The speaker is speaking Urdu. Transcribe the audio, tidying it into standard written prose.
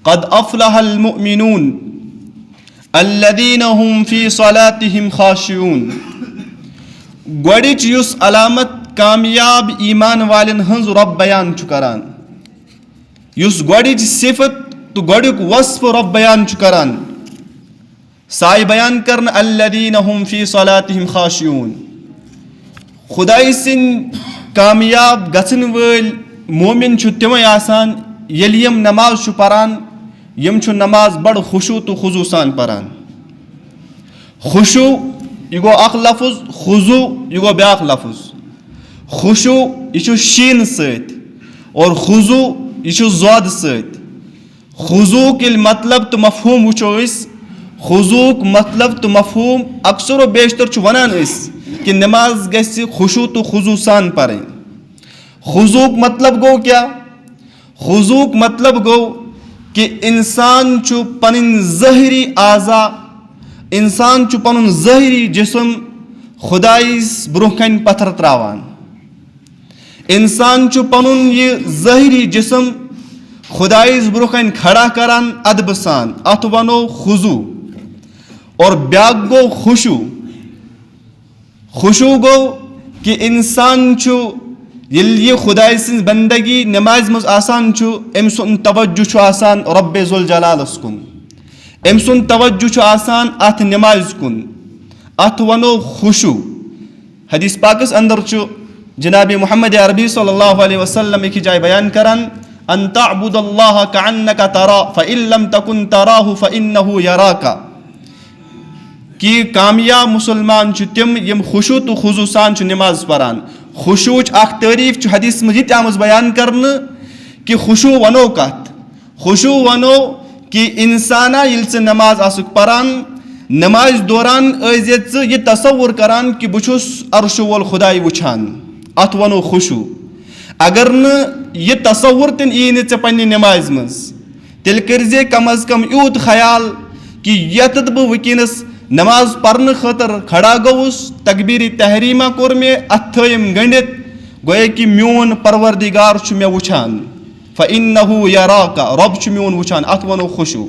قد افلح المؤمنون الذين هم في صلاتهم خاشعون. گۄڈٕچ یُس علامت کامیاب ایمان والٮ۪ن ہٕنٛز رۄب بیان چھُ کران، یُس گۄڈٕچ صفت تہٕ گۄڈٕیُک وصف رۄب بیان چھُ کران، سۄ آیہِ بیان کرنہٕ الذین هم فی صلاتہم خاشعون. خۄداے سٕنٛدۍ کامیاب گژھن وٲلۍ مومن چھُ تِمے آسان ییٚلہِ یِم نماز چھُ پران، یِم چھُ نماز بڑٕ خشوع تہٕ خضوع سان پران. خشوع یہ گو اکھ لفظ، خضوع یہ گو بیاکھ لفظ. خشوع یہ چھُ شیٖن سۭتۍ اور خضوع یہ چھُ زۄد سۭتۍ. خضوعُک ییٚلہِ مطلب تہٕ مفہوٗم وٕچھو أسۍ، خضوعُک مطلب تہٕ مفہوٗم اکثر و بیشتر چھُ ونان أسۍ کہ نماز گژھِ خشوع تہٕ خضوع سان پرٕنۍ. خضوعُک مطلب گوٚو کیٛاہ؟ خضوعُک مطلب گوٚو کہ انسان چھُ پنٕنۍ ظٲہری اعضا، انسان چھُ پنُن ظٲہری جسم خۄدایس برونٛہہ کنہِ پتھر تراوان. انسان چھُ پنُن یہِ ظٲہری جسم خۄدایس برونٛہہ کنہِ کھڑا کران ادبہٕ سان، اتھ ونو خضوع. اور بیاکھ گوٚو خشوع. خشوع گوٚو کہ انسان چھُ ییٚلہِ یہِ خۄداے سٕنٛز بندگی نمازِ منٛز آسان چھُ، أمۍ سُنٛد توجہ چھُ آسان رۄبِ ذوالجلالس کُن، أمۍ سُنٛد توجہ چھُ آسان اتھ نمازِ کُن، اتھ ونو خشوع. حدیث پاکس اندر چھُ جناب محمد عربی صلی اللہ علیہ وسلم أکِس جایہِ بیان کران ان تعبد اللہ کأنک تراہ فإن لم تکن تراہ فإنہ یراک. کہ کامیاب مسلمان چھِ تِم یِم خشوع تہٕ خضوع سان چھِ نماز پران. خشوعٕچ اکھ تعریٖف چھِ حدیث منٛز یہِ تہِ آمٕژ بیان کرنہٕ کہ خشوع ونو کتھ؟ خشوع ونو کہ انسانا ییٚلہِ ژٕ نماز آسکھ پران، نمازِ دوران ٲسۍ ژٕ یہِ تصور کران کہ بہٕ چھُس عرشہٕ وول خۄداے وٕچھان، اتھ ونو خشوع. اگر نہٕ یہِ تصور تہِ یی نہٕ ژےٚ پننہِ نمازِ منٛز، تیٚلہِ کٔرزِ کم از کم یوٗت خیال کہ یتٮ۪تھ بہٕ وٕنکیٚنس نماز پرنہٕ خٲطرٕ کھڑا گوٚوُس، تکبیٖرِ تحریٖمہ کوٚر مےٚ، اتھ تھٲیِم گٔنڈِتھ، گویا کہ میون پروردگار چھُ مےٚ وٕچھان. فإنہ یراک، رۄب چھُ میون وٕچھان، اتھ ونو خشوع.